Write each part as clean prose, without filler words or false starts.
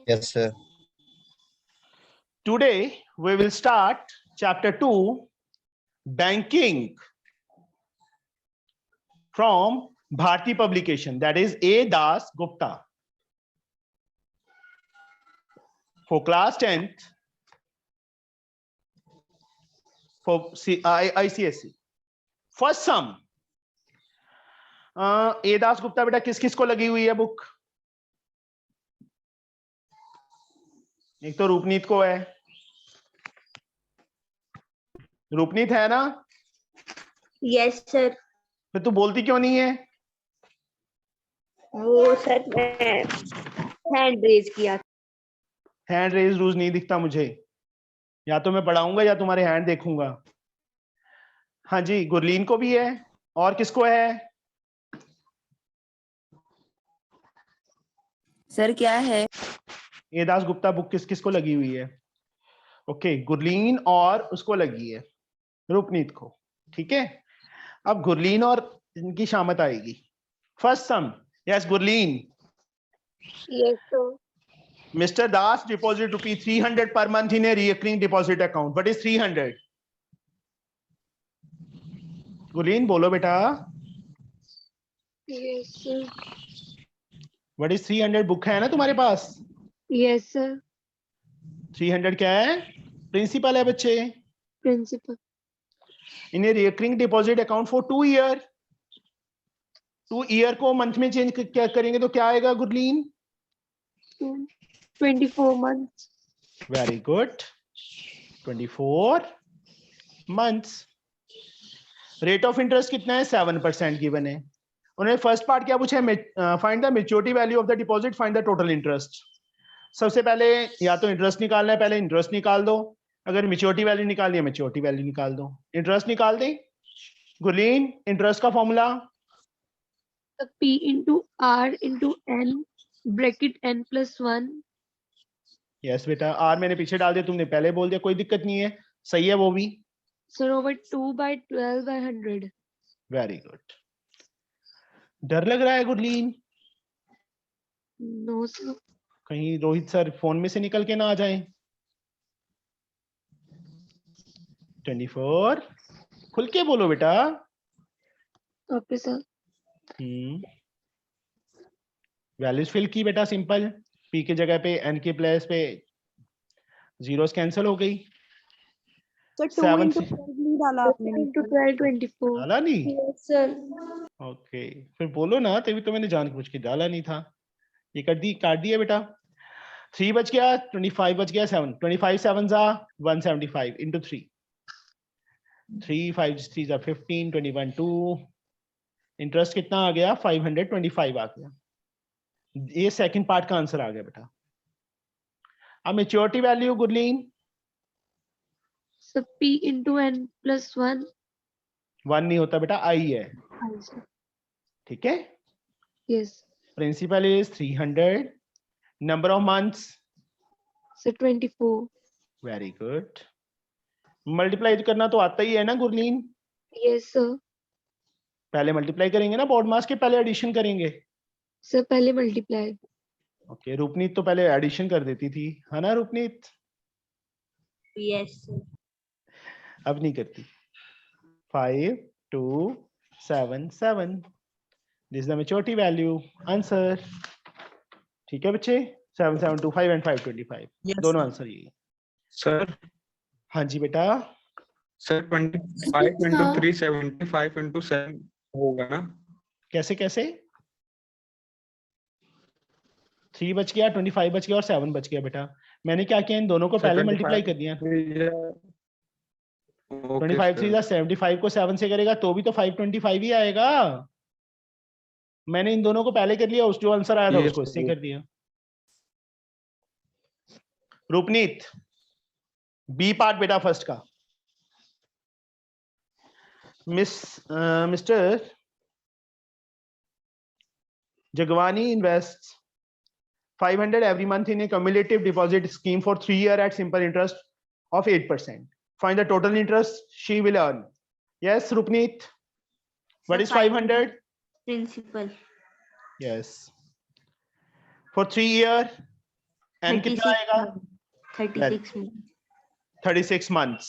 Yes, sir. Today we will start chapter 2, banking, from Bharti publication, that is A. Das Gupta, for class 10th for ICSE. First sum. A. Das Gupta बेटा किस किस को लगी हुई है book? एक तो रूपनीत को है। रूपनीत है ना? Yes sir. फिर तू बोलती क्यों नहीं है? वो सर मैं हैंड रेज किया। हैंड रेज रूज नहीं दिखता मुझे, या तो मैं पढ़ाऊंगा या तुम्हारे हैंड देखूंगा। हाँ जी, गुरलीन को भी है, और किसको है? सर क्या है? ए. दास गुप्ता बुक किस किस को लगी हुई है? ओके, गुरलीन और उसको लगी है, रूपनीत को। ठीक है, अब गुरलीन और इनकी शामत आएगी। First sum, yes Gurleen. Yes sir. Mr. Das deposit rupees 300 per month in a recurring deposit account. What is 300? Gurleen बोलो बेटा। Yes sir. What is 300? Book है ना तुम्हारे पास? Yes sir. 300 क्या है? प्रिंसिपल है बच्चे। Principal. In a recurring deposit account for 2 year. 2 year को मंथ में चेंज क्या करेंगे तो क्या आएगा Gurleen? 24 months। Very good, 24 months। Rate of interest कितना है? 7% गिवन है। उन्होंने फर्स्ट पार्ट क्या पूछा है? Find the maturity value of the deposit, find the total interest. सबसे पहले या तो इंटरेस्ट निकालना है, पहले इंटरेस्ट निकाल दो। अगर मैच्योरिटी वैल्यू निकालनी है, मैच्योरिटी वैल्यू निकाल दो। इंटरेस्ट निकाल दे गुरलीन। इंटरेस्ट का formula P into R into N bracket N plus 1। Yes बेटा, आर मैंने पीछे डाल दिया, तुमने पहले बोल दिया, कोई दिक्कत नहीं है, सही है वो भी। Sir over 2/12/100। Very good. डर लग रहा है गुरलीन? No sir. कहीं रोहित सर फोन में से निकल के ना आ जाएं। 24, खुल के बोलो बेटा। Okay sir. वैल्यूज फिल की बेटा, सिंपल। पी के जगह पे एन के प्लेस पे जीरोस कैंसिल हो गई। सर 2 7 into 12 नहीं डाला आपने? 2 into 12 24। डाला नहीं? Yes sir. ओके, फिर बोलो ना, तभी तो मैंने जानबूझ के डाला नहीं था। ये कर दी, काट दिया बेटा। 3 बच गया, 25 बच गया, 7 25 7 जा 175 into 3 3 5 3 जा 15 21 2। इंटरेस्ट कितना आ गया? 525 आ गया। ये सेकंड पार्ट का आंसर आ गया बेटा। अब maturity value Gurleen? Sir P into N plus 1। 1 नहीं होता बेटा, आई है। ठीक है। Yes. Principal is 300, number of months sir 24। Very good. Multiply करना तो आता ही है ना गुरलीन? Yes sir. पहले मल्टीप्लाई करेंगे ना बोर्ड मास के, पहले एडिशन करेंगे। सर पहले मल्टीप्लाई। ओके, रूपनीत तो पहले एडिशन कर देती थी, है ना रूपनीत? Yes sir. अब नहीं करती। 5 2 7 7, this is the maturity value, answer. ठीक है बच्चे, 7725 एंड 525, Yes, दोनों sir. आंसर ये। सर हाँ जी बेटा। सर 25 into 3 75 into 7 होगा ना? कैसे कैसे? 3 बच गया, 25 बच गया और 7 बच गया बेटा। मैंने क्या किया, इन दोनों को सर, पहले 25 मल्टीप्लाई कर दिया। Okay 25 3 sir. 75 को 7 से करेगा तो भी तो 525 ही आएगा। मैंने इन दोनों को पहले कर लिया, उस जो आंसर आया था Yes, उसको इससे sir. कर दिया। रूपनीत, बी पार्ट बेटा फर्स्ट का। Mister Jagwani invests 500 every month in a cumulative deposit scheme for 3 years at simple interest of 8%. Find the total interest she will earn. Yes, Rupneet. What is 500? Principal. Yes. For 3 years N कितना आएगा 36 में 36 months.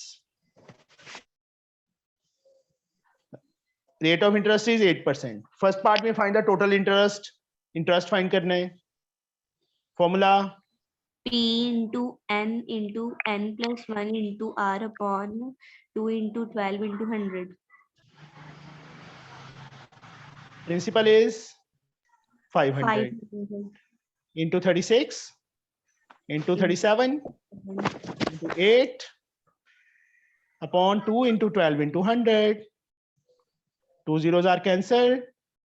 Rate of interest is 8%. First part में find the total interest. Interest find करना है. Formula P into n plus 1 into r upon 2 into 12 into 100. principal is 500 into 36 into 37 into 8 upon 2 into 12 into 100. 2 zeros are cancelled.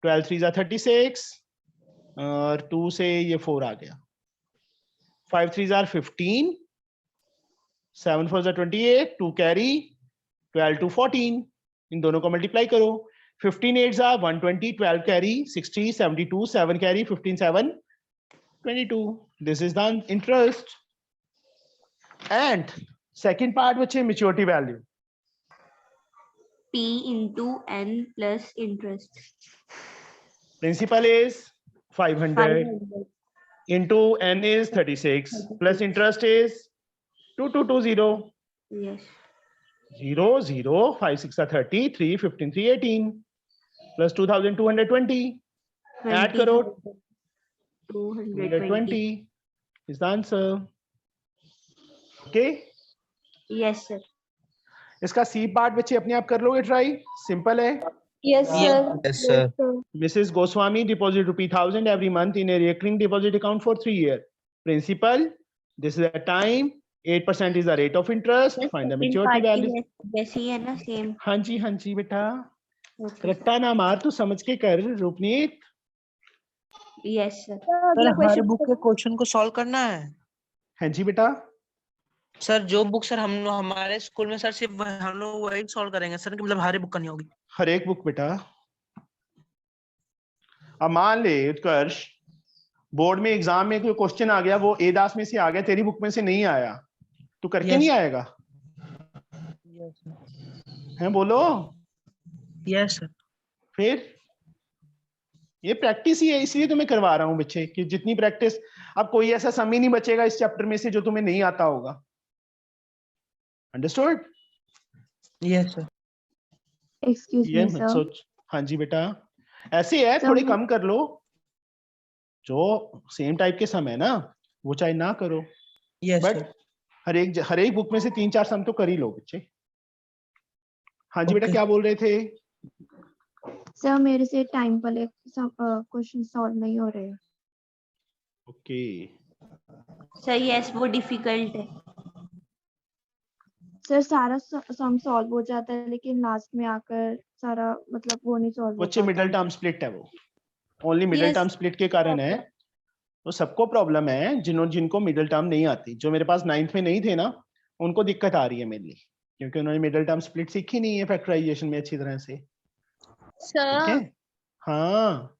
12 threes are 36 और 2 से ये 4 आ गया. 5 threes are 15. 7 fours are 28. 2 carry. 12 to 14. इन दोनों को multiply करो. 15 8s are 120. 12 carry. 60 72. 7 carry. 15 7 22. This is the interest. And second part which is maturity value. P into n plus interest. Principal is 500 into n is 36 plus interest is 2220. Yes. 0 0 5 6 are 30 3 15 3 18 plus 2220. Add karo. 220. is the answer. Okay. Yes, sir. इसका C part बच्चे अपने आप कर लोगे try. Simple है. Yes, sir. Yes, sir. Mrs. Goswami deposit ₹1,000 every month in a recurring deposit account for 3 years. Principal, this is the time. 8% is the rate of interest. Find the maturity value. जैसी है ना same. हाँ जी बेटा. रट्टा ना मार, तू समझ के कर रूपनीत. Yes sir. सर हर बुक के क्वेश्चन को सॉल्व करना है. हाँ जी बेटा. सर जो बुक सर हम हमारे स्कूल में सर सिर्फ हम लोग वही सॉल्व करेंगे सर, कि मतलब हर बुक करनी होगी. हर एक बुक बेटा. अब मान ले उत्कर्ष, बोर्ड में एग्जाम में कोई क्वेश्चन आ गया, वो ए दास में से आ गया, तेरी बुक में से नहीं आया, तू करके Yes. नहीं आएगा. हैं बोलो. Yes sir. फिर ये प्रैक्टिस ही है, इसलिए तो मैं करवा रहा हूँ बच्चे, कि जितनी प्रैक्टिस. अब कोई ऐसा समय नहीं बचेगा इस चैप्टर में से जो तुम्हें नहीं आता होगा. अंडरस्टूड? Yes sir. Excuse ये me, मत sir. सोच. हाँ जी बेटा, ऐसे है, Sir, थोड़े मैं- कम कर लो. जो सेम टाइप के सम है ना, वो चाहे ना करो, यस बट सर. हर एक बुक में से 3 4 सम तो कर ही लो बच्चे. हाँ जी बेटा, Okay. क्या बोल रहे थे? सर मेरे से टाइम वाले क्वेश्चन सॉल्व नहीं हो रहे. ओके. सर यस वो डिफिकल्ट है. सर सारा सम सॉल्व हो जाता है, लेकिन लास्ट में आकर सारा मतलब वो नहीं सॉल्व हो बच्चे पाता. मिडिल टर्म स्प्लिट है, वो only middle Yes. Term split के कारण है. तो सबको प्रॉब्लम है, जिनको मिडिल टर्म नहीं आती. जो मेरे पास 9th में नहीं थे ना, उनको दिक्कत आ रही है मेनली, क्योंकि उन्होंने मिडिल टर्म स्प्लिट सीखी नहीं है फैक्टराइजेशन में अच्छी तरह से. ठीक है. सर हाँ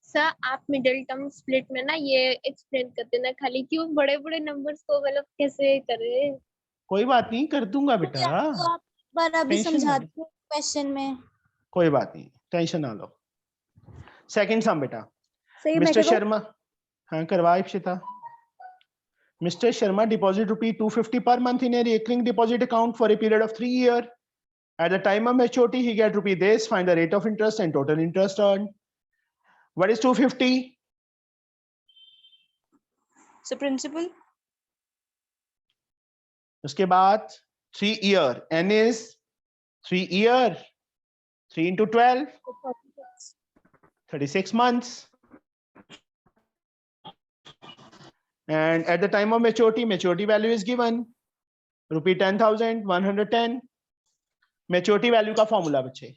सर आप मिडिल टर्म स्प्लिट में ना ये एक्सप्लेन करते ना खाली क्यों बड़े बड़े नंबर्स को मतलब कैसे करे. कोई बात नहीं, कर दूंगा बेटा. तो आप बार अभी टेंशन समझा नहीं. दो क्वेश्चन में. कोई बात नहीं, टेंशन ना लो. सेकंड सम बेटा. सही मिस्टर शर्मा, हाँ करवा Ipsita. Mr. Sharma deposit ₹250 per month in a recurring deposit account for a period of 3 years. At the time of maturity, he get rupee this. Find the rate of interest and total interest earned. What is 250? So principal. उसके बाद 3 year. N is 3 year. 3 into 12. 36 months. And at the time of maturity value is given rupee 10,110. Maturity value का formula बच्चे.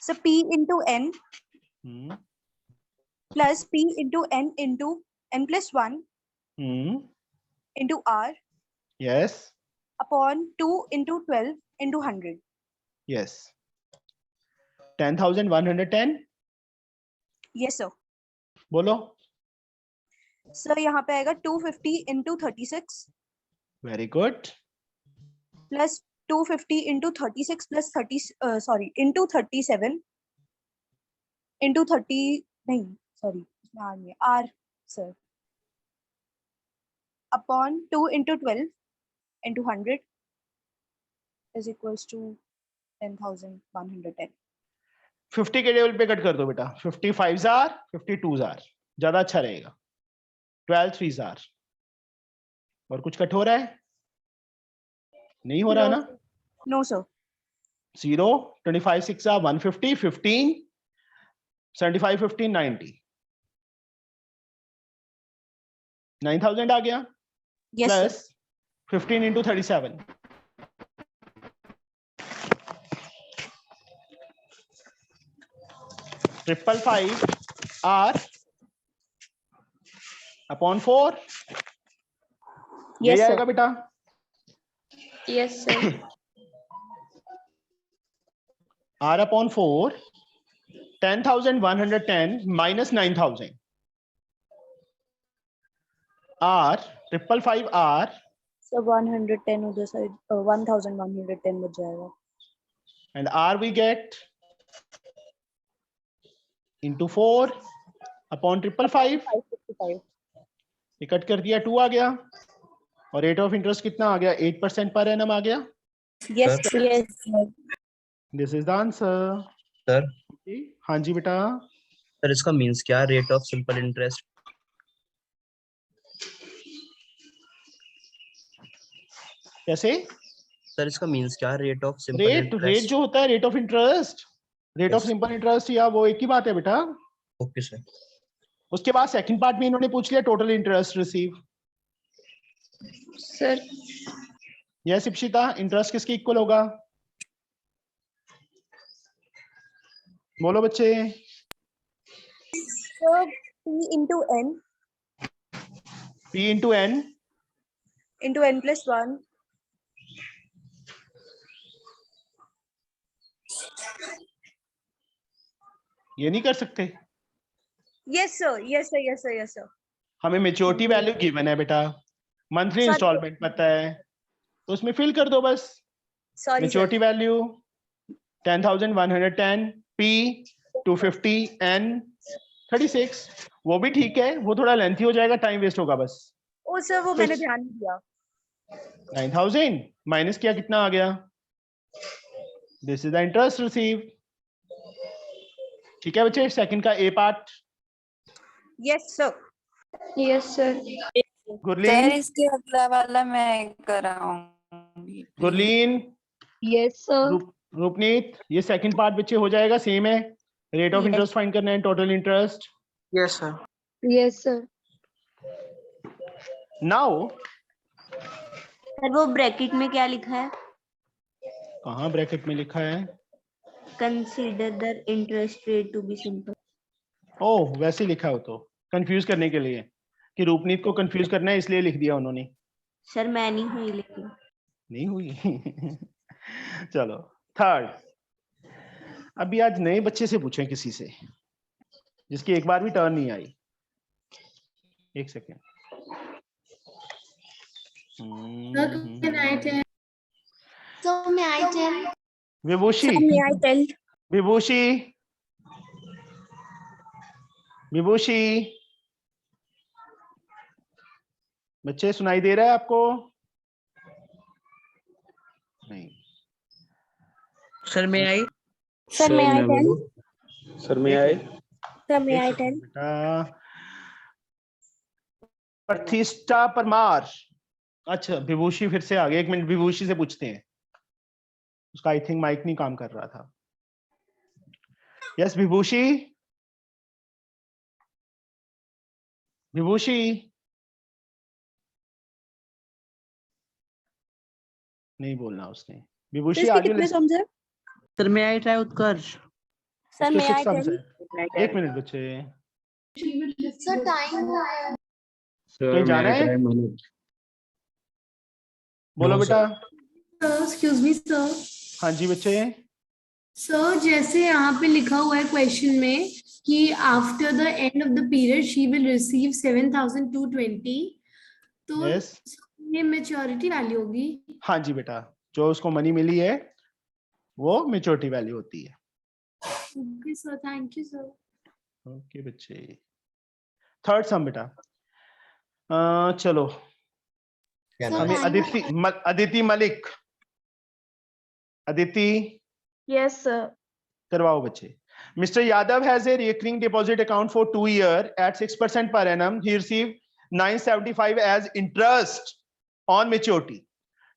So P into N Hmm. plus P into N plus 1 Hmm. into R Yes. upon 2 into 12 into 100. Yes. 10,110. Yes sir. बोलो. So यहाँ पे आएगा 250 into 36 Very good. plus 250 into 36 plus 30 into 37 into 30 नहीं sorry इसमें R नहीं है R sir upon 2 into 12 into 100 is equals to 10,110. 50 के table पे कट कर दो बेटा. 55 जार, 52 जार, ज्यादा अच्छा रहेगा. 12 3 जार. और कुछ कट हो रहा है? नहीं हो रहा No, ना? No, sir. 0, 25 6 are 150, 15, 75 15 90. 9,000 आ गया. Yes, sir. Plus 15 into 37. Triple 5 R upon 4. Yes, ये sir. आएगा बेटा. Yes, sir. R upon 4. 10,110 minus 9,000. R triple 5 R So 110 उधर side 1,110 बच जाएगा. and R we get into 4 upon triple 5. 555. ये कट कर दिया 2 आ गया. और रेट ऑफ इंटरेस्ट कितना आ गया? 8% पर एनम आ गया. Yes, sir. Yes, sir. This is the answer. Sir हाँ जी बेटा. सर इसका मींस क्या है? Rate of simple interest. कैसे? सर इसका मींस क्या है? Rate of simple rate interest. जो होता है rate of interest, rate of Yes. Simple interest या वो एक ही बात है बेटा. Okay sir. उसके बाद सेकंड पार्ट में इन्होंने पूछ लिया total interest receive. Sir, yes Ipsita, interest किसके इक्वल होगा? बोलो बच्चे. So P into N P into N. into N plus 1. ये नहीं कर सकते. Yes, sir. Yes, sir. Yes, sir. Yes, sir. हमें मेच्योरिटी वैल्यू गिवन है बेटा. मंथली Sir, इंस्टॉलमेंट पता है तो उसमें फिल कर दो बस. Sorry, sir. Maturity value 10,110 P 250 N 36. वो भी ठीक है, वो थोड़ा लेंथी हो जाएगा, टाइम वेस्ट होगा बस. Oh, sir, वो मैंने ध्यान नहीं दिया. 9,000 माइनस किया कितना आ गया? This is the interest receive. ठीक है बच्चे. सेकंड का A part. Yes, sir. yes, sir. Gurleen. इसके अगला वाला मैं कराऊंगी. गुरलीन. Yes, sir. रूपनीत, ये सेकंड पार्ट बच्चे हो जाएगा, सेम है. रेट ऑफ इंटरेस्ट फाइंड करना है, total interest. Yes, sir. Yes, sir. Now sir वो ब्रैकेट में क्या लिखा है? कहाँ ब्रैकेट में लिखा है? Consider the interest rate to be simple. Oh वैसे ही लिखा हो तो कंफ्यूज करने के लिए कि रूपनीत को कंफ्यूज करना है इसलिए लिख दिया उन्होंने. सर मैं नहीं हुई लेकिन. नहीं हुई. चलो थर्ड. अभी आज नए बच्चे से पूछें, किसी से जिसकी एक बार भी टर्न नहीं आई. एक second. So may I tell? विभूषी. May I tell? विभूषी. विभूषी. बच्चे सुनाई दे रहा है आपको? नहीं. Sir, may I? Sir, may I tell? Sir मैं आए. Sir, may I tell? बेटा प्रतिष्ठा परमार. अच्छा विभूषी फिर से आ गए. एक मिनट विभूषी से पूछते हैं. उसका आई थिंक माइक नहीं काम कर रहा था. यस विभूषी. विभूषी नहीं बोलना उसने. विभूषि आगे ले. समझे? Sir, may I try Utkarsh? Sir, may I tell? एक मिनट बच्चे. Sir, time. कहीं जाना है? बोलो बेटा. Excuse me sir. हाँ जी बच्चे. सर जैसे यहाँ पे लिखा हुआ है क्वेश्चन में कि after the end of the period she will receive 7,220, तो यस. ये मैच्योरिटी वैल्यू होगी. हाँ जी बेटा, जो उसको मनी मिली है वो मेच्योरिटी वैल्यू होती है. Okay sir, thank you sir. Okay बच्चे. थर्ड सम बेटा. चलो क्या Sir, नाम हमें है? Aditi Malik, Aditi Yes, sir. करवाओ बच्चे. Mr. Yadav has a recurring deposit account for 2 years at 6% per annum. He received 975 as interest on maturity.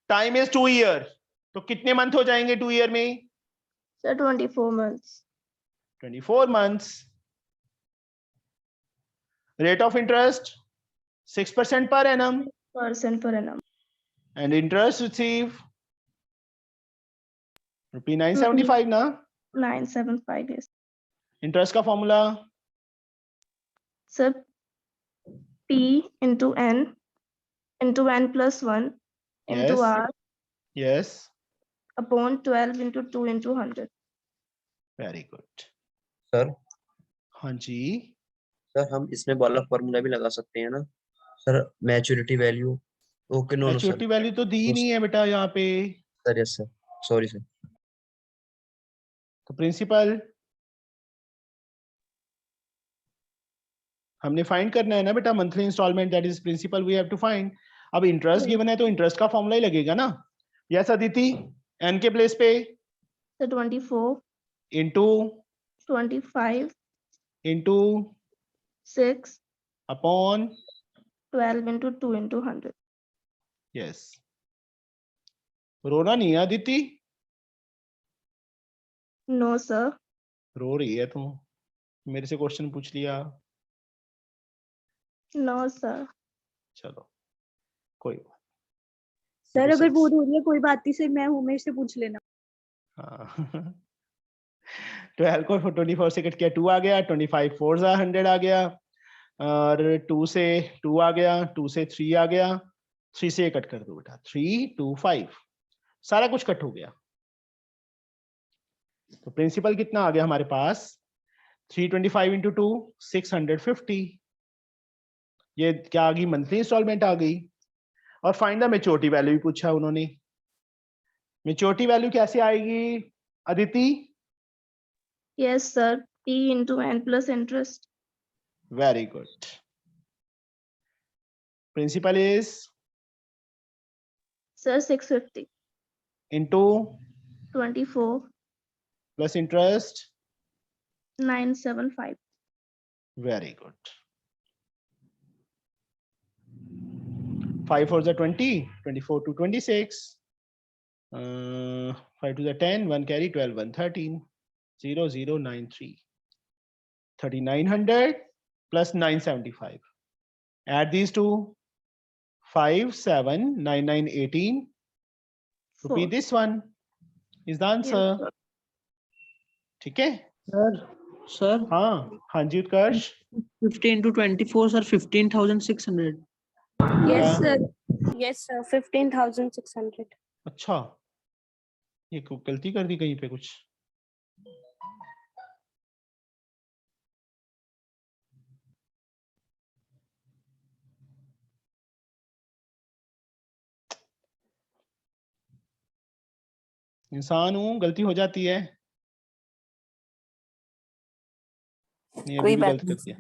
Time is 2 years. तो कितने मंथ हो जाएंगे 2 ईयर में? Sir, 24 months. 24 months. Rate of interest 6% per annum. % per annum. And interest receive rupee 975 ना? 975, yes. Interest का formula Sir, P into N plus 1 into yes, R yes, upon 12 into 2 into 100. very good. Sir हाँ जी. Sir हम इसमें वाला formula भी लगा सकते हैं ना sir, maturity value. Okay, no no sir. Maturity value तो दी नहीं है बेटा यहाँ पे. Sir yes sir, sorry sir. तो प्रिंसिपल हमने फाइंड करना है ना बेटा, monthly installment, that is principal we have to find. अब इंटरेस्ट गिवन है तो इंटरेस्ट का फॉर्मूला ही लगेगा ना. यस अदिति, एन के प्लेस पे So 24, into 25, into 6, upon 12 into 2 into 100. Yes. रोना नहीं है अदिति, No, sir. रो रही है तू, मेरे से क्वेश्चन पूछ लिया. No, sir. चलो कोई बात. सर अगर 26. बोर्ड हो रही है कोई बात नहीं, सर मैं हूँ, मेरे से पूछ लेना. हाँ 12 को 24 से कट किया 2 आ गया, 25 4 जा 100 आ गया, और 2 से 2 आ गया, 2 से 3 आ गया, 3 से कट कर दो बेटा, 3 2 5 सारा कुछ कट हो गया. तो प्रिंसिपल कितना आ गया हमारे पास? 325 इंटू 2 650. ये क्या आ गई? मंथली इंस्टॉलमेंट आ गई. और फाइंड द मेच्योरिटी वैल्यू भी पूछा उन्होंने. मेच्योरिटी वैल्यू कैसे आएगी Aditi? Yes, sir. P into N plus interest. Very good. Principal is Sir, 650 into 24 plus interest. 975. Very good. 5 4 is 20, 24 to 26. 5 to the 10, 1 carry, 12 1 13, 0093. 3900 plus 975. Add these two. 5 7 9 9 18. Repeat 4. this one is the answer. Yes, sir. ठीक है? Sir हाँ हाँ जी उत्कर्ष. 50 into 24 sir 15,600. Yes sir, yes sir, 15,600. अच्छा, ये गलती कर दी कहीं पे कुछ. इंसान हूं, गलती हो जाती है. नहीं, अभी कोई भी बात गलत नहीं कर दिया.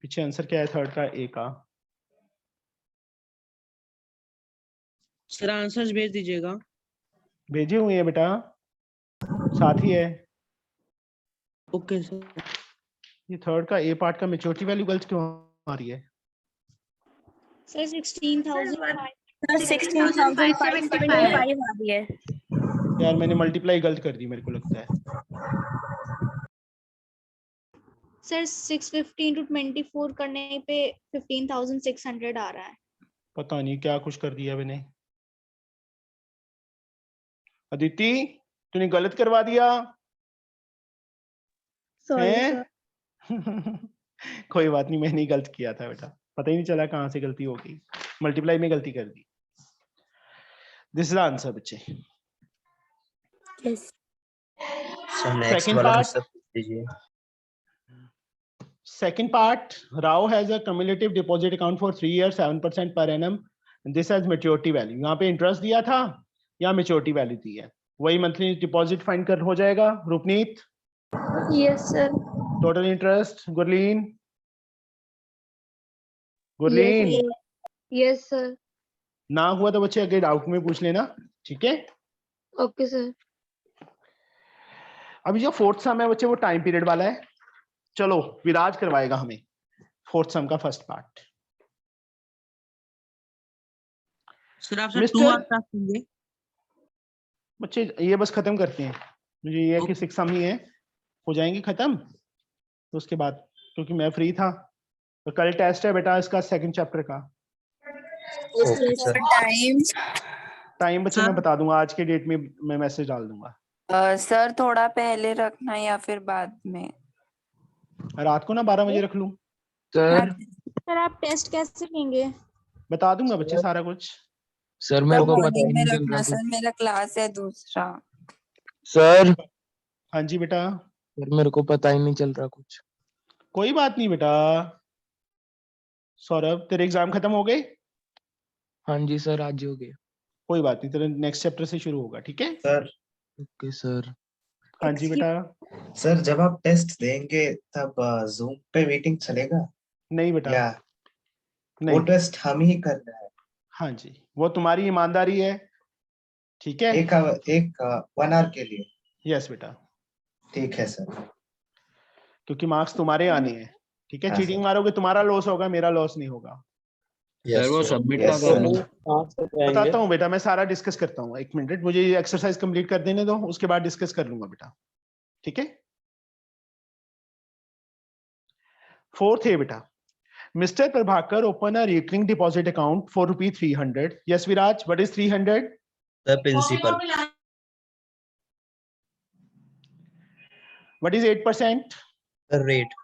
पीछे आंसर क्या है थर्ड का? ए का. सर आंसर्स भेज दीजिएगा. भेजे हुए हैं बेटा, साथ ही है. Okay sir. ये थर्ड का ए पार्ट का मेच्योरिटी वैल्यू गलत क्यों आ रही है? सर 16,000. सर 16,575 आ रही है. यार मैंने मल्टीप्लाई गलत कर दी मेरे को लगता है. सर 650 into 24 करने पे 15,600 आ रहा है. पता नहीं क्या कुछ कर दिया मैंने. अदिति तूने गलत करवा दिया Sorry, है? sir. कोई बात नहीं, मैंने ही गलत किया था बेटा, पता ही नहीं चला कहां से गलती हो गई. मल्टीप्लाई में गलती कर दी. दिस इज आंसर बच्चे. यस सर नेक्स्ट Second वाला part. क्वेश्चन पूछ दीजिए. Second part, Rao has a cumulative deposit account for 3 years, 7% per annum. And this has maturity value. यहाँ पे इंटरेस्ट दिया था, यहाँ मेच्योरिटी वैल्यू दी है. वही मंथली डिपॉजिट फाइंड कर हो जाएगा. Rupneet, yes sir. Total interest. Gurleen, Gurleen, yes sir. ना हुआ तो बच्चे अगर डाउट में पूछ लेना, ठीक है। Okay sir. अभी जो फोर्थ सम है बच्चे वो टाइम पीरियड वाला है। चलो विराज करवाएगा हमें फोर्थ सम का फर्स्ट पार्ट। सर आप सर मिस्टर- 2 आवर क्लास लेंगे। बच्चे ये बस खत्म करते हैं, मुझे ये है कि 6 सम ही है, हो जाएंगे खत्म तो उसके बाद, क्योंकि मैं फ्री था। तो कल टेस्ट है बेटा इसका सेकंड चैप्टर का। Okay sir. टाइम बच्चे सर। मैं बता दूंगा, आज के डेट में मैं मैसेज डाल दूंगा। सर थोड़ा पहले रखना या फिर बाद में? रात को ना 12 बजे रख लूं, सर सर आप टेस्ट कैसे लेंगे? बता दूंगा बच्चे सारा कुछ। सर मेरे को पता ही मॉर्निंग में नहीं चल रखना रहा सर, मेरा क्लास है दूसरा। सर हाँ जी बेटा, सर मेरे को पता ही नहीं चल रहा कुछ। कोई बात नहीं बेटा। सौरभ तेरे एग्जाम खत्म हो गए? हाँ जी सर, आज ही हो गए। कोई बात नहीं, तेरे नेक्स्ट चैप्टर से शुरू होगा, ठीक है। Sir okay sir. हाँ जी बेटा। सर जब आप टेस्ट देंगे तब जूम पे मीटिंग चलेगा नहीं बेटा, या वो नहीं। टेस्ट हम ही करना है? हाँ जी, वो तुम्हारी ईमानदारी है, ठीक है। एक 1 आवर के लिए? यस बेटा, ठीक है सर। क्योंकि मार्क्स तुम्हारे आने हैं, ठीक है। हाँ, चीटिंग सर। मारोगे तुम्हारा लॉस होगा, मेरा लॉस नहीं होगा। यस वो सर। सबमिट Yes, का करना। बताता हूँ बेटा, मैं सारा डिस्कस करता हूँ। 1 मिनट, मुझे ये एक्सरसाइज कंप्लीट कर देने दो, उसके बाद डिस्कस कर लूंगा बेटा, ठीक है। फोर्थ है बेटा, mister Prabhakar open a recurring deposit account for ₹300। Yes Viraj, what is 300? The principal. What is 8%? The rate.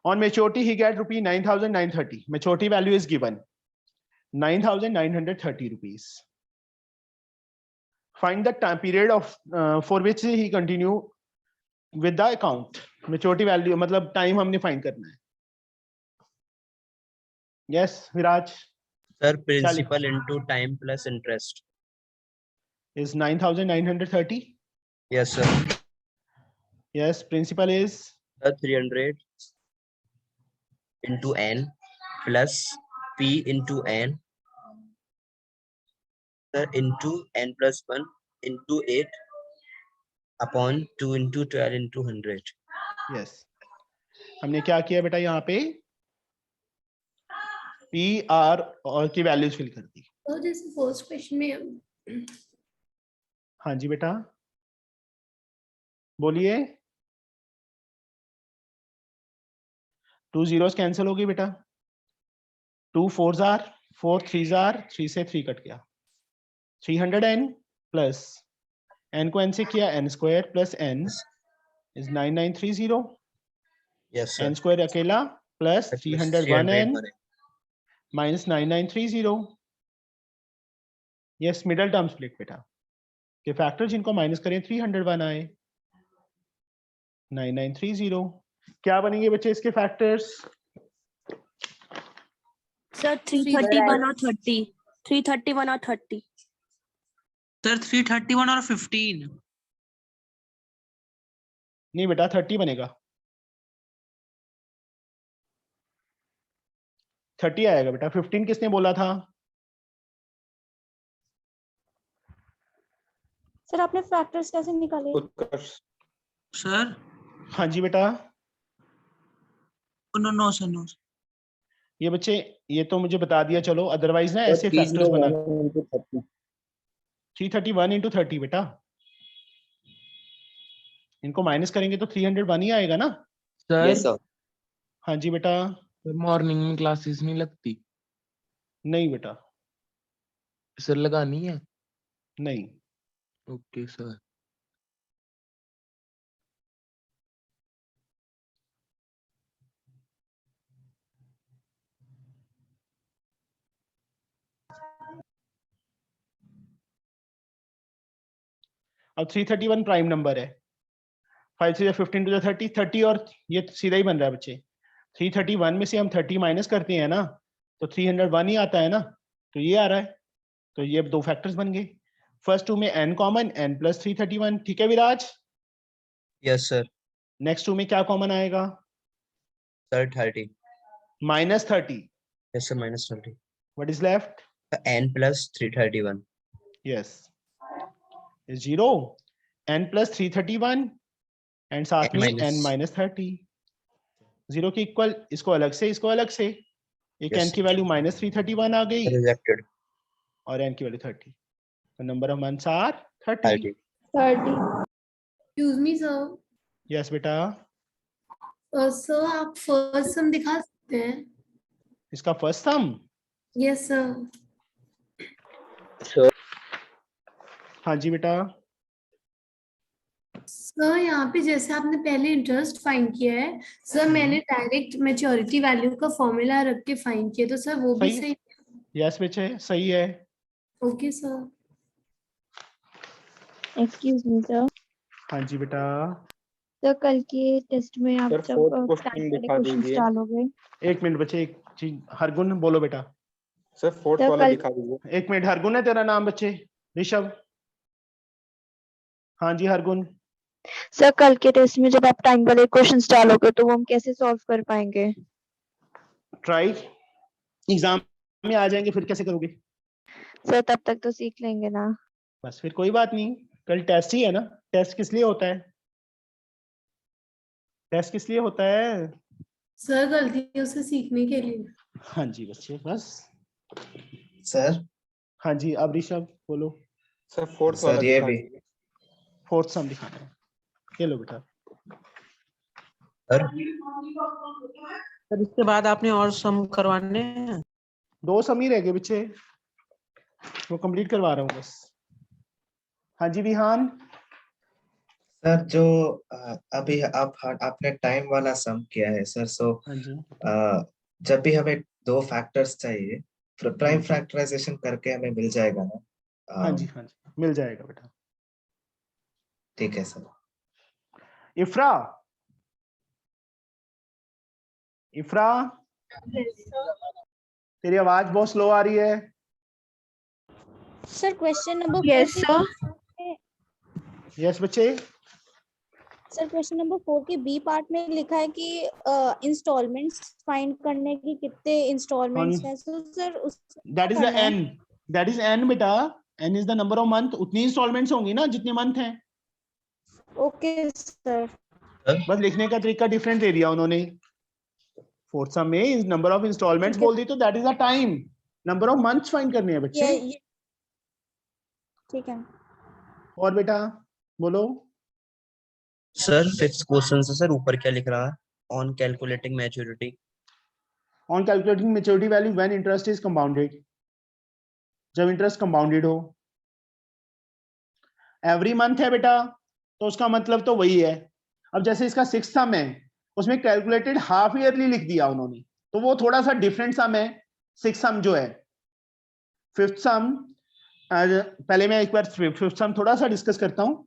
On maturity, he get rupee 9,930. Maturity value is given 9,930 rupees. Find the time period of for which he continue with the account. Maturity value मतलब time हमने find करना है। Yes, Viraj sir principal into time plus interest. is 9,930. Yes sir. Yes, principal is the 300 into n plus p into n into n plus 1 into 8 upon 2 into 12 into 100। yes. हमने क्या किया बेटा, यहाँ पे P R और की values fill कर दी। तो जैसे फर्स्ट क्वेश्चन में हाँ जी बेटा, बोलिए। 2 zeros कैंसिल होगी बेटा। 2 4s are 4 3s are 3 से 3 कट गया। 300n प्लस n को n से किया n square plus n is 9930। Yes n sir. Square अकेला plus 301n 300 minus 9930। Yes, middle term split बेटा के फैक्टर जिनको माइनस करें 301 आए 9930। क्या बनेंगे बच्चे इसके फैक्टर्स? सर 331 और 30, 331 और 30। सर 331 और 15। नहीं बेटा, 30 बनेगा। 30 आएगा बेटा। 15 किसने बोला था? सर आपने फैक्टर्स कैसे निकाले? उत्कर्ष। सर हाँ जी बेटा। No no sir no. ये बच्चे ये तो मुझे बता दिया, चलो अदरवाइज ना ऐसे फैक्टर्स बना 331 into 30 बेटा, इनको माइनस करेंगे तो 301 ही आएगा ना। सर हाँ जी बेटा। मॉर्निंग में क्लासेस नहीं लगती? नहीं बेटा, सर लगानी है? नहीं। Okay sir. अब 331 प्राइम नंबर है। 5 से 15 टू द 30, 30 और ये सीधा ही बन रहा है बच्चे। 331 में से हम 30 माइनस करते हैं ना, तो 301 ही आता है ना, तो ये आ रहा है। तो ये दो फैक्टर्स बन गए। फर्स्ट टू में n कॉमन, n प्लस 331, ठीक है Viraj. Yes sir. Next two में क्या कॉमन आएगा? Sir 30। -30. Yes, sir, -30. What is left? N plus 331. Yes. Is 0. N plus 331 and साथ N में minus. n minus 30. 0 के इक्वल, इसको अलग से, इसको अलग से, एक Yes. n की वैल्यू -331 आ गई Rejected. और n की value 30. The number of months are 30. 30. Excuse me, sir. Yes बेटा. Sir, आप first sum दिखा सकते हैं? इसका फर्स्ट सम? Yes, sir. हाँ जी बेटा. सर यहाँ पे जैसे आपने पहले इंटरेस्ट फाइंड किया है, सर मैंने डायरेक्ट मैच्योरिटी वैल्यू का फॉर्मूला रख के फाइंड किया, तो सर वो भी सही? सही? यस बच्चे, सही है. Okay sir. Excuse me sir. हाँ जी बेटा. सर कल के टेस्ट में आप सर, जब fourth question टाइम वाले दिखा क्वेश्चंस दीजिए। डालोगे, एक मिनट बच्चे, एक चीज. हरगुन बोलो बेटा. सर 4th सर वाला कल दिखा दीजिए। एक मिनट. हरगुन है तेरा नाम बच्चे? ऋषभ. हाँ जी हरगुन. सर कल के टेस्ट में जब आप टाइम वाले क्वेश्चंस डालोगे तो वो हम कैसे सॉल्व कर पाएंगे? ट्राई. एग्जाम में आ जाएंगे फिर कैसे करोगे? सर तब तक तो सीख लेंगे ना. बस फिर कोई बात नहीं. कल टेस्ट ही है ना. टेस्ट किस लिए होता है? टेस्ट किस लिए होता है? सर गलतियों से सीखने के लिए. हाँ जी बच्चे, बस. सर हाँ जी. अब ऋषभ बोलो. सर 4th सर वाला ये दिखा भी दीजिए। फोर्थ सम दिखाना है. ये लो बेटा. सर सर इसके बाद आपने और सम करवाने हैं? 2 सम ही रह गए बच्चे, वो कंप्लीट करवा रहा हूँ बस. हाँ जी विहान. सर जो अभी आपने टाइम वाला सम किया है सर, सो हाँ जी. जब भी हमें 2 फैक्टर्स चाहिए, प्राइम फैक्टराइजेशन करके हमें मिल जाएगा ना? हाँ जी. हाँ जी मिल जाएगा बेटा. ठीक है सर. इफ्रा. इफ्रा, तेरी आवाज बहुत स्लो आ रही है. Sir question number yes sir. Yes बच्चे. सर क्वेश्चन नंबर 4 के बी पार्ट में लिखा है कि इंस्टॉलमेंट्स फाइंड करने की कितने इंस्टॉलमेंट्स हैं, तो सर उस that is the N. That is N बेटा. N is the number of month. उतनी इंस्टॉलमेंट्स होंगी ना जितने मंथ हैं. Okay sir. बस लिखने का तरीका डिफरेंट दे दिया उन्होंने. फोर्थ सम में नंबर ऑफ इंस्टॉलमेंट्स बोल दी तो that is the time. Number of months find करने हैं बच्चे. ठीक है. और बेटा बोलो. सर 5th क्वेश्चन से सर ऊपर क्या लिख रहा है? On calculating maturity. On calculating maturity value when interest is compounded. जब इंटरेस्ट कंपाउंडेड हो. एवरी मंथ है बेटा, तो उसका मतलब तो वही है. अब जैसे इसका 6th सम है, उसमें कैलकुलेटेड हाफ ईयरली लिख दिया उन्होंने, तो वो थोड़ा सा डिफरेंट सम है. 6th सम जो है. 5th सम, पहले मैं एक बार 5th सम थोड़ा सा डिस्कस करता हूं.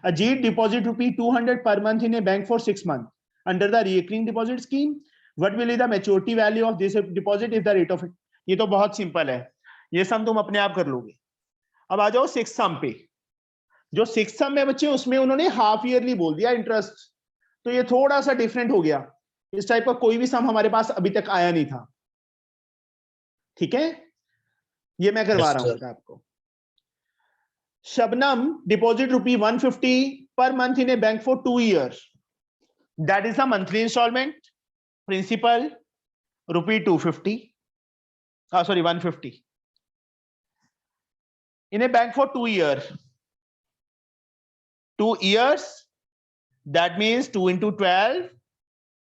Ajit deposit ₹200 per month in a bank for 6 months under the recurring deposit scheme. What will be the maturity value of this deposit if the rate of it? ये तो बहुत सिंपल है, ये सम तुम अपने आप कर लोगे. अब आ जाओ 6th सम पे. जो 6th सम है बच्चे, उसमें उन्होंने हाफ ईयरली बोल दिया इंटरेस्ट, तो ये थोड़ा सा डिफरेंट हो गया. इस टाइप का कोई भी सम हमारे पास अभी तक आया नहीं था. ठीक है, ये मैं करवा रहा हूँ आपको. Shabnam deposit ₹150 per month in a bank for 2 years. That is the monthly installment. Principal ₹250. Sorry, 150. In a bank for 2 years. 2 years. That means 2 into 12,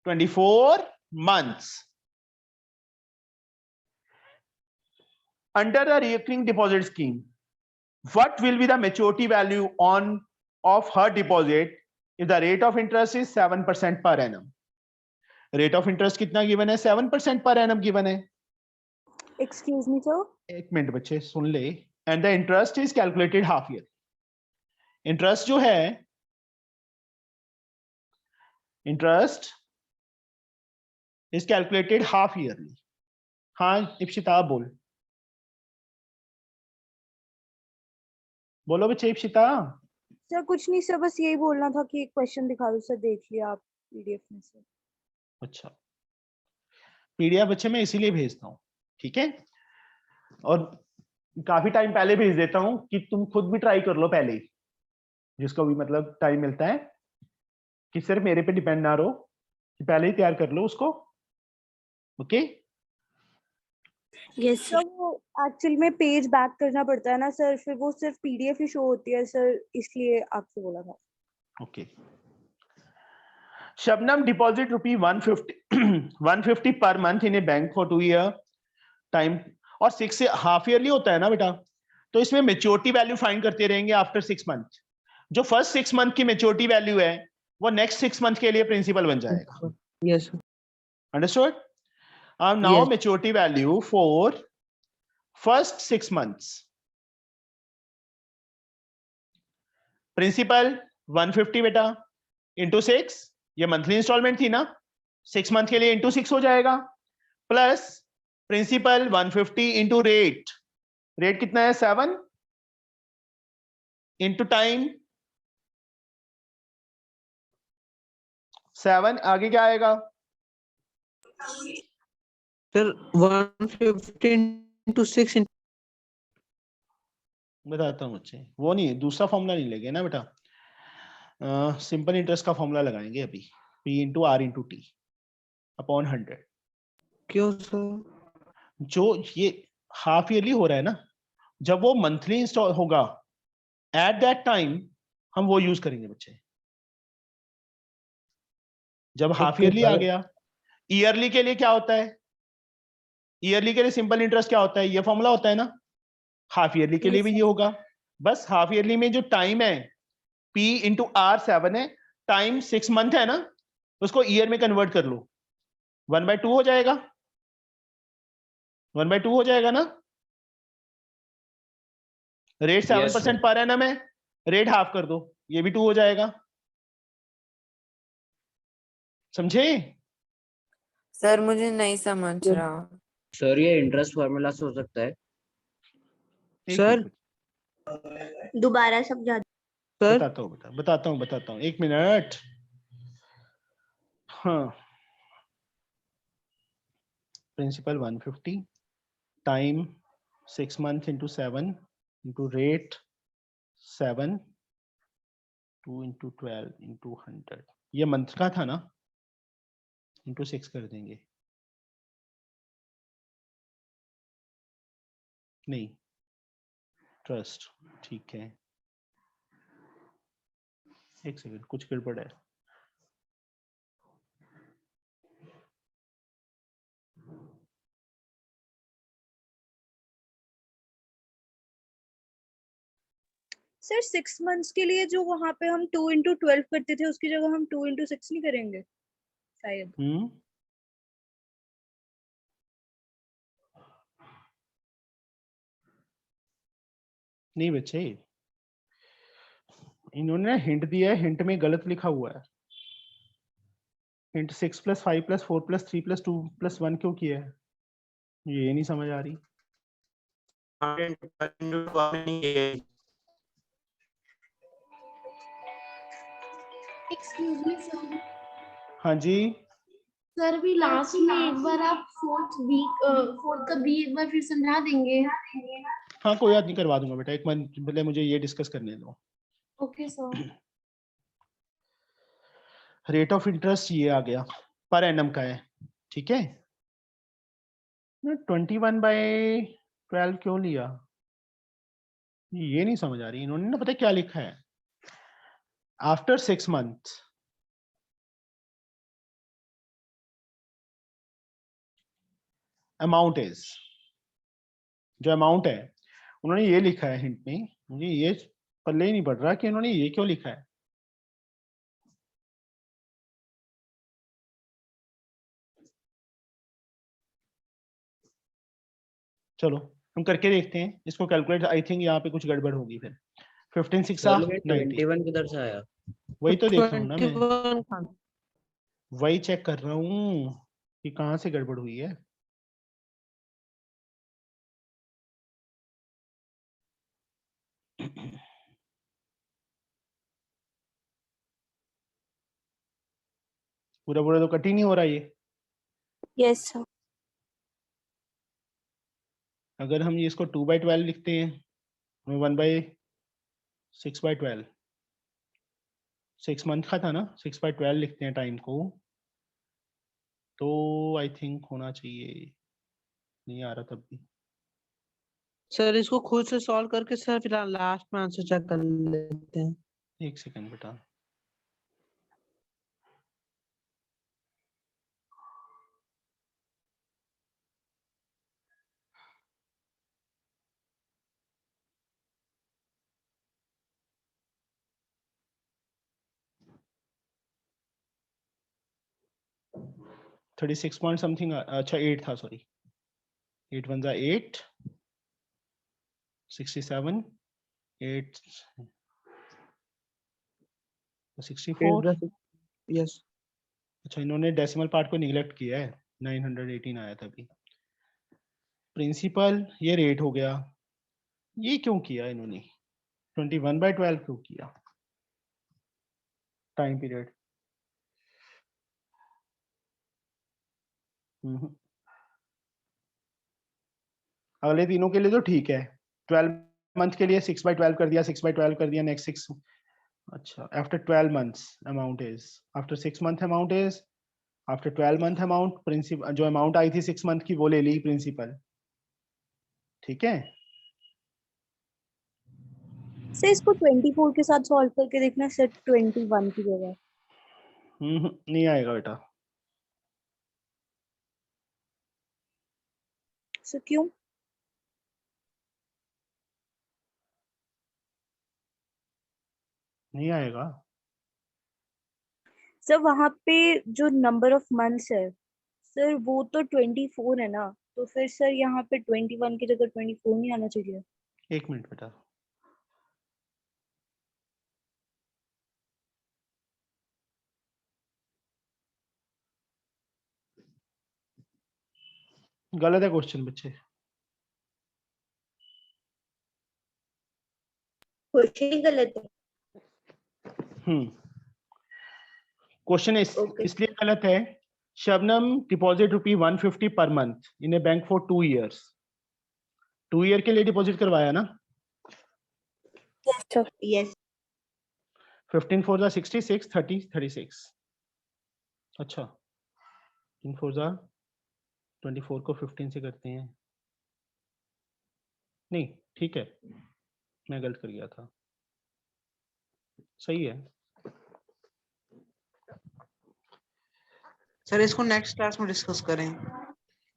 24 months. Under the recurring deposit scheme, what will be the maturity value of her deposit if the rate of interest is 7% per annum? Rate of interest कितना given है? 7% per annum given है. Excuse me, sir. एक minute बच्चे सुन ले. And the interest is calculated half year. Interest जो है, interest is calculated half yearly. हाँ इप्सिता बोल. बोलो बच्चे. इप्सिता. सर कुछ नहीं सर, बस यही बोलना था कि एक क्वेश्चन दिखा दो सर, देख लिया आप पीडीएफ में से. अच्छा PDF बच्चे मैं इसीलिए भेजता हूँ, ठीक है, और काफी टाइम पहले भेज देता हूँ कि तुम खुद भी ट्राई कर लो पहले ही, जिसको भी मतलब टाइम मिलता है, कि सिर्फ मेरे पे डिपेंड ना रहो, कि पहले ही तैयार कर लो उसको। ओके यस सर वो एक्चुअल में पेज बैक करना पड़ता है ना सर, फिर वो सिर्फ PDF ही शो होती है सर, इसलिए आपसे बोला था। Okay. Shabnam deposit rupee 150 per month in A bank for 2 year time, और 6 से हाफ ईयरली होता है ना बेटा, तो इसमें मेच्योरिटी वैल्यू फाइंड करते रहेंगे आफ्टर 6 मंथ। जो फर्स्ट 6 मंथ की मेच्योरिटी वैल्यू है वो नेक्स्ट 6 मंथ के लिए प्रिंसिपल बन जाएगा। Yes understood? Now Yes. Maturity value for first 6 months, principal 150 बेटा इंटू 6, ये मंथली इंस्टॉलमेंट थी ना, 6 मंथ के लिए इंटू 6 हो जाएगा, plus principal 150 into rate, rate कितना है 7 इंटू टाइम 7, आगे क्या आएगा Sir, 150 into 6 into बताता हूँ बच्चे, वो नहीं, दूसरा फॉर्मूला नहीं लगे ना बेटा, सिंपल इंटरेस्ट का फॉर्मूला लगाएंगे अभी, P into R into T upon 100। क्यों सर? जो ये हाफ ईयरली हो रहा है ना, जब वो मंथली इंस्टॉल होगा एट दैट टाइम हम वो यूज करेंगे बच्चे। जब हाफ Okay, ईयरली आ sir. गया, ईयरली के लिए क्या होता है, ईयरली के लिए सिंपल इंटरेस्ट क्या होता है, ये फॉर्मूला होता है ना, हाफ ईयरली के लिए भी ये होगा, बस हाफ ईयरली में जो टाइम है P इंटू R 7 है, टाइम 6 मंथ है ना, उसको ईयर में कन्वर्ट कर लो, 1/2 हो जाएगा, 1/2 हो जाएगा ना, रेट 7% पर एनम है, रेट हाफ कर दो, ये भी 2 हो जाएगा, समझे? सर मुझे नहीं समझ रहा। सर ये इंटरेस्ट फॉर्मूला से हो सकता है? एक सर मिनट दोबारा समझा। सर बताता हूँ 1 मिनट। हाँ, principal 150 time 6 month into 7 into rate 7 2 into 12 into 100, ये मंथ का था ना, इंटू 6 कर देंगे, नहीं ट्रस्ट, ठीक है, एक सेकंड कुछ गड़बड़ है, सर 6 मंथ्स के लिए जो वहां पे हम 2 इंटू 12 करते थे, उसकी जगह हम 2 इंटू 6 नहीं करेंगे शायद? नहीं बच्चे, इन्होंने हिंट दिया है, हिंट में गलत लिखा हुआ है, हिंट 6 + 5 + 4 + 3 + 2 + 1 क्यों किया है, ये नहीं समझ आ रही। Excuse me sir. हाँ जी, सर भी लास्ट में एक बार आप फोर्थ का बी एक बार फिर समझा देंगे? हाँ कोई बात नहीं, करवा दूंगा बेटा, एक मिनट पहले मुझे ये डिस्कस करने दो। Okay sir. Rate of interest ये आ गया, पर एनम का है, ठीक है, 21/12 क्यों लिया, ये नहीं समझ आ रही इन्होंने ना, पता है क्या लिखा है, आफ्टर 6 मंथ अमाउंट इज, जो अमाउंट है उन्होंने ये लिखा है हिंट में, मुझे ये पल्ले ही नहीं पड़ रहा कि उन्होंने ये क्यों लिखा है। चलो हम करके देखते हैं इसको कैलकुलेट, आई थिंक यहाँ पे कुछ गड़बड़ होगी फिर। 15 6 सर लेकिन 90, 21 किधर से आया? वही तो देख रहा हूँ ना मैं, 21 वही चेक कर रहा हूँ कि कहाँ से गड़बड़ हुई है। पूरा पूरा तो कट ही नहीं हो रहा ये। Yes sir. अगर हम ये इसको 2/12 लिखते हैं, 1/6/12, 6 मंथ का था ना, 6/12 लिखते हैं टाइम को, तो आई थिंक होना चाहिए, नहीं आ रहा तब भी। सर इसको खुद से सॉल्व करके सर फिर लास्ट में आंसर चेक कर लेते हैं। एक सेकंड बेटा, थर्टी सिक्स पॉइंट समथिंग, अच्छा 8 था, सॉरी, 8 1 8, 67, 8 64। यस अच्छा, इन्होंने डेसिमल पार्ट को निगलेक्ट किया है, 918 आया था अभी। प्रिंसिपल ये रेट हो गया, ये क्यों किया इन्होंने, 21/12 क्यों किया टाइम पीरियड? अगले तीनों के लिए तो ठीक है, 12 मंथ के लिए 6/12 कर दिया, 6/12 कर दिया, नेक्स्ट 6। अच्छा, after 12 months amount is, after 6 month amount is, after 12 month amount, principal जो अमाउंट आई थी 6 month की वो ले ली प्रिंसिपल, ठीक है। सर इसको 24 के साथ सॉल्व करके देखना सर, 21 की जगह। नहीं आएगा बेटा। सर क्यों? नहीं आएगा सर वहां पे जो नंबर ऑफ मंथ्स है सर वो तो 24 है ना, तो फिर सर यहाँ पे 21 की जगह 24 नहीं आना चाहिए? एक मिनट बेटा, गलत है क्वेश्चन बच्चे। क्वेश्चन गलत है। क्वेश्चन इसलिए गलत है, Shabnam deposit ₹150 per month in A bank for 2 years, 2 year के लिए डिपॉजिट करवाया ना। यस। 15 4 66, 30 36। अच्छा, 15 4 24 को 15 से करते हैं, नहीं ठीक है, मैं गलत कर गया था, सही है। सर इसको नेक्स्ट क्लास में डिस्कस करें।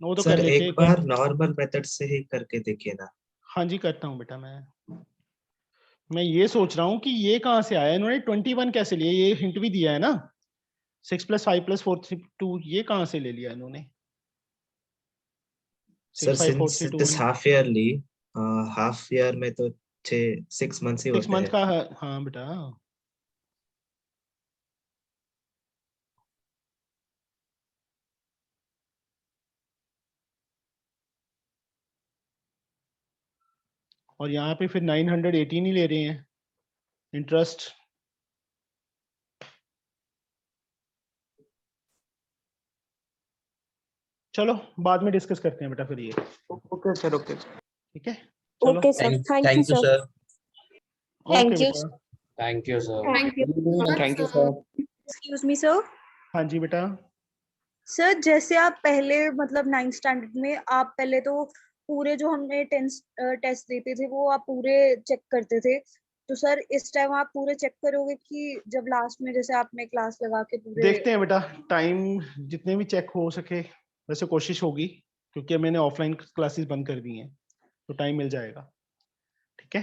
वो तो सर कर लेते एक हैं, बार नॉर्मल मेथड से ही करके देखिए ना। हाँ जी करता हूँ बेटा। मैं ये सोच रहा हूँ कि ये कहाँ से आया, इन्होंने 21 कैसे लिया, ये हिंट भी दिया है ना, 6 + 5 + 4 3 2, ये कहाँ से ले लिया इन्होंने? Sir 6 5 4 since 3 it 2 is 1। Half yearly, half year में तो 6 मंथ्स ही 6 होते मंथ हैं। का हाँ बेटा। और यहाँ पे फिर 918 ही ले रहे हैं इंटरेस्ट। चलो बाद में डिस्कस करते हैं बेटा फिर ये। ओके सर, ओके ठीक है, चलो okay sir, thank you sir. Okay thank you. बेटा। Thank you sir. Thank you. Thank you sir. Excuse me sir. हाँ जी बेटा। सर जैसे आप पहले मतलब 9th स्टैंडर्ड में आप पहले तो पूरे जो हमने टेस्ट देते थे वो आप पूरे चेक करते थे, तो सर इस टाइम आप पूरे चेक करोगे कि जब लास्ट में जैसे आपने क्लास लगा के पूरे? देखते हैं बेटा, टाइम जितने भी चेक हो सके वैसे कोशिश होगी, क्योंकि मैंने ऑफलाइन क्लासेस बंद कर दी हैं, तो टाइम मिल जाएगा, ठीक है,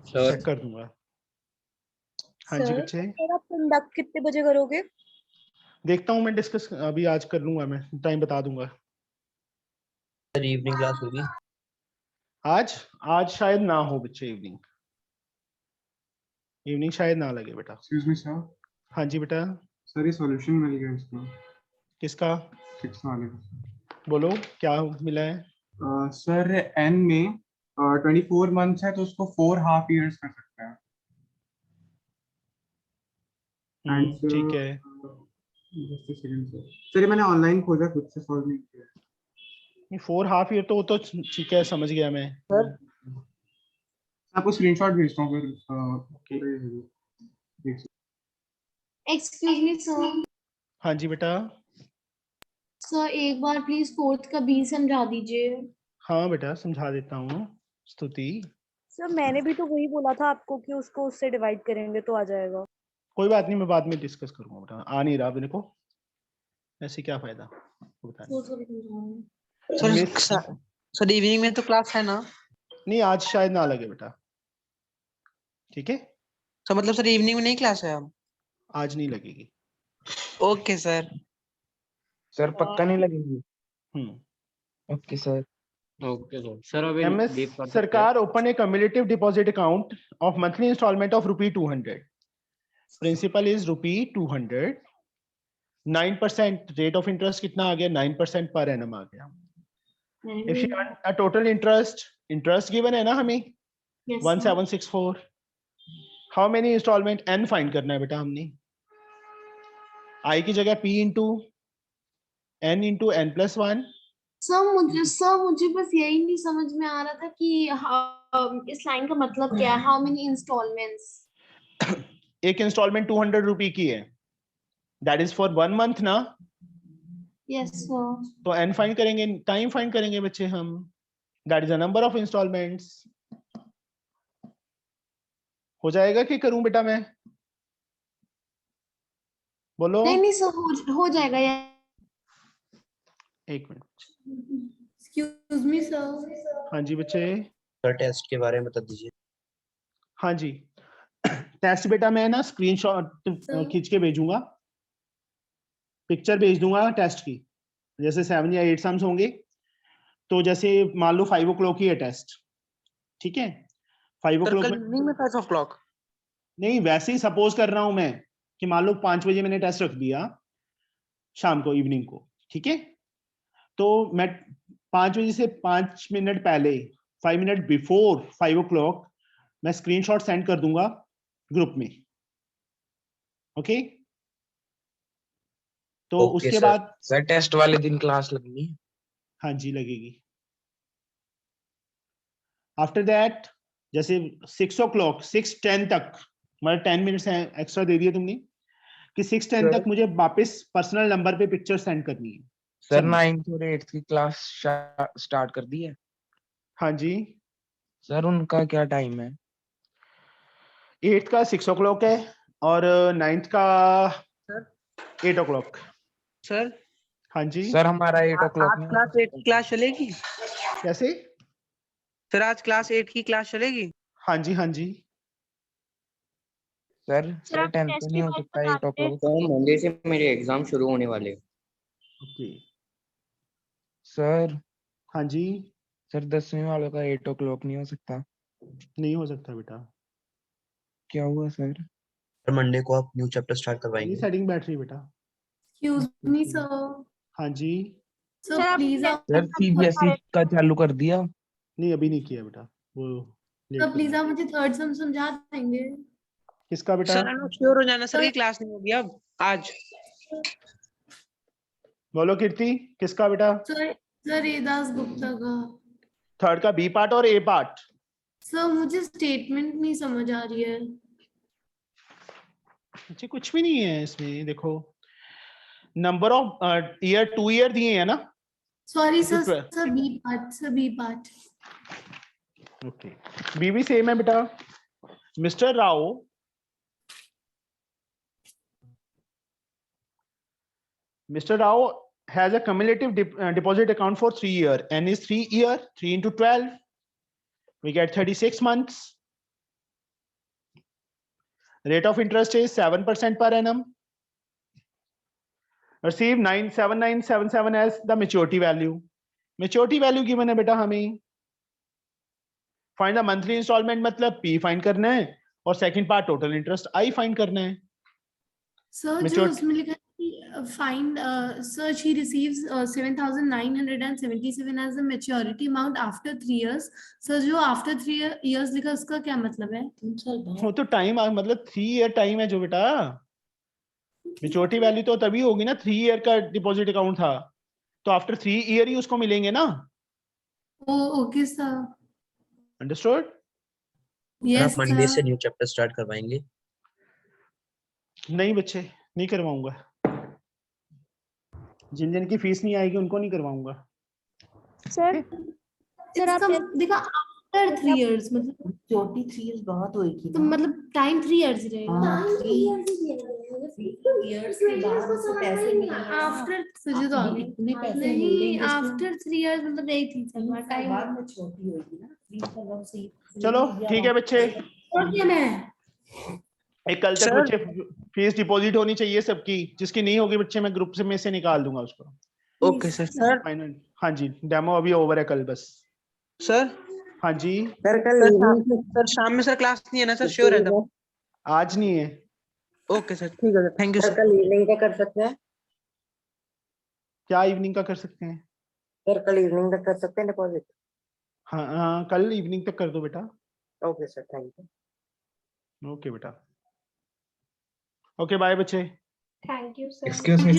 सर चेक कर दूंगा। हाँ जी सर बच्चे, सर आप कंडक्ट कितने बजे करोगे? देखता हूँ मैं, डिस्कस अभी आज कर लूंगा, मैं टाइम बता दूंगा। सर इवनिंग क्लास होगी? आज शायद ना हो बच्चे, इवनिंग शायद ना लगे बेटा। Excuse me sir. हाँ जी बेटा। सर ये सॉल्यूशन मिल गया इसका, किसका? 6 वाले का। बोलो क्या मिला है? सर एन में 24 मंथ्स है तो उसको 4 हाफ ईयर्स कर सकते हैं। एंड ठीक है। Just a second sir, sir ये मैंने ऑनलाइन खोजा, खुद से सॉल्व नहीं किया। 4 हाफ ईयर तो ठीक है, समझ गया मैं। आपको स्क्रीनशॉट भेजता हूँ फिर एक्सक्यूज मी सर। हाँ जी बेटा। सर एक बार प्लीज फोर्थ का बी समझा दीजिए। हाँ बेटा समझा देता हूँ स्तुति। सर मैंने भी तो वही बोला था आपको कि उसको उससे डिवाइड करेंगे तो आ जाएगा। कोई बात नहीं, मैं बाद में डिस्कस करूंगा बेटा, आ नहीं रहा मेरे को, ऐसे क्या फायदा बताने सर सर इवनिंग में तो क्लास है ना? नहीं, आज शायद ना लगे बेटा, ठीक है? तो मतलब सर इवनिंग में नहीं क्लास है अब? आज नहीं लगेगी। Okay sir. सर पक्का नहीं लगेगी? Okay sir. Okay sir. Sir अभी MS लीव कर सकते हैं? सरकार open a cumulative deposit account of monthly installment of rupee 200. Principal is rupee 200. 9% rate of interest कितना आ गया? 9% per annum आ गया। If she earn a total interest given है ना हमें? Yes, 1764. How many installment? N find करना है बेटा हमने। I की जगह P into N into N plus 1। Sir मुझे बस यही नहीं समझ में आ रहा था कि इस लाइन का मतलब क्या है, हाउ मेनी इंस्टॉलमेंट्स। एक इंस्टॉलमेंट 200 रुपए की है, दैट इज फॉर 1 मंथ ना। Yes sir. तो n फाइंड करेंगे, टाइम फाइंड करेंगे बच्चे हम, that is the number of installments. हो जाएगा कि करूं बेटा मैं? बोलो। नहीं सर हो जाएगा यार। एक मिनट। Excuse me sir. हाँ जी बच्चे। सर टेस्ट के बारे में बता दीजिए। हाँ जी, टेस्ट बेटा मैं ना स्क्रीनशॉट खींच के भेजूंगा, पिक्चर भेज दूंगा टेस्ट की। जैसे 7 या 8 सम्स होंगे, तो जैसे मान लो 5 o'clock की है टेस्ट, ठीक है? 5 o'clock कल में इवनिंग में 5 o'clock? नहीं, वैसे ही सपोज कर रहा हूं मैं कि मान लो 5 बजे मैंने टेस्ट रख दिया शाम को, इवनिंग को, ठीक है? तो मैं 5 बजे से 5 मिनट पहले, 5 मिनट बिफोर 5 o'clock मैं स्क्रीनशॉट सेंड कर दूंगा ग्रुप में। ओके? तो उसके बाद सर टेस्ट वाले दिन क्लास लगनी है? हाँ जी लगेगी। आफ्टर दैट जैसे 6 o'clock 6:10 तक, मतलब 10 मिनट्स एक्स्ट्रा दे दिए तुमने कि 6:10 तक मुझे वापस पर्सनल नंबर पे पिक्चर सेंड करनी है। सर 9th और 8th की क्लास स्टार्ट कर दी है? हाँ जी। सर उनका क्या टाइम है? 8th का 6 o'clock है और 9th का 8 o'clock। सर हाँ जी। सर हमारा 8 o'clock आज क्लास 8 की क्लास चलेगी? कैसे? सर आज क्लास 8 की क्लास चलेगी? हाँ जी हाँ जी। सर आप 10th टेस्ट को के नहीं हो बाद सकता 8 बताते हैं। o'clock? सर मंडे से मेरे एग्जाम शुरू होने वाले हैं। ओके। सर हाँ जी। सर 10वीं वालों का 8 o'clock नहीं हो सकता? नहीं हो सकता बेटा। क्या हुआ सर? सर मंडे को आप न्यू चैप्टर स्टार्ट ये करवाएंगे? सेटिंग बैठ रही बेटा। Excuse me sir. हाँ जी। सर प्लीज आप सर CBSE का चालू कर दिया? नहीं अभी नहीं किया बेटा, वो सर प्लीज आप मुझे थर्ड सम समझा देंगे। किसका बेटा? सर अनु श्योर हो जाना सर, की क्लास नहीं होगी अब आज। बोलो कीर्ति, किसका बेटा? सर एदास गुप्ता का। थर्ड का बी पार्ट और ए पार्ट? सर मुझे स्टेटमेंट नहीं समझ आ रही है। अच्छा कुछ भी नहीं है इसमें, देखो नंबर ऑफ ईयर 2 ईयर दिए हैं ना। Sorry sir B part. Okay, B भी सेम है बेटा। Mister Rao has a cumulative deposit account for 3 years. N is 3 year, 3 into 12. We get 36 months. Rate of interest is 7% per annum. Receive 97977 as the maturity value. Maturity value given है बेटा हमें. Find the monthly installment मतलब P find करना है और second part total interest I find करना है. Sir जो उसमें लिखा है कि find sir she receives 7,977 as the maturity amount after 3 years. Sir जो आफ्टर 3 इयर्स लिखा उसका क्या मतलब है? वो तो टाइम मतलब 3 ईयर टाइम है जो बेटा। मैच्योरिटी वैल्यू तो तभी होगी ना, 3 ईयर का डिपॉजिट अकाउंट था तो आफ्टर 3 ईयर ही उसको मिलेंगे ना। Okay sir. Understood? Sir yes आप मंडे से सर। न्यू चैप्टर स्टार्ट करवाएंगे? नहीं बच्चे, नहीं करवाऊंगा। जिन जिन की फीस नहीं आएगी उनको नहीं करवाऊंगा। सर सर आप देखो आफ्टर 3 इयर्स मतलब 43 years बहुत होएगी तो ना। मतलब टाइम 3 इयर्स ही रहेगा। हाँ, 3 years के बाद उसको पैसे मिलेंगे ना। आफ्टर तुझे तो आ गई इतने पैसे नहीं मिलेंगे आफ्टर 3 इयर्स मतलब नहीं थी बाद टाइम। में छोटी होगी ना। 3 साल बाद से चलो ठीक है बच्चे, और क्या है एक कल तक सर। बच्चे फीस डिपॉजिट होनी चाहिए सबकी। जिसकी नहीं होगी बच्चे मैं ग्रुप से में से निकाल दूंगा उसको। Okay sir. Sir final. हाँ जी, डेमो अभी ओवर है कल बस। सर हाँ जी, सर कल सर शाम में सर क्लास नहीं है ना सर, श्योर है तब? आज नहीं है। ओके सर, ठीक है sir, thank you sir sir. कल इवनिंग का कर सकते हैं? क्या इवनिंग का कर सकते हैं? सर कल इवनिंग तक कर सकते हैं डिपॉजिट? हाँ हाँ, कल इवनिंग तक कर दो बेटा। Okay sir, thank you. Okay बेटा, ओके बाय बच्चे। Thank you sir. Excuse me,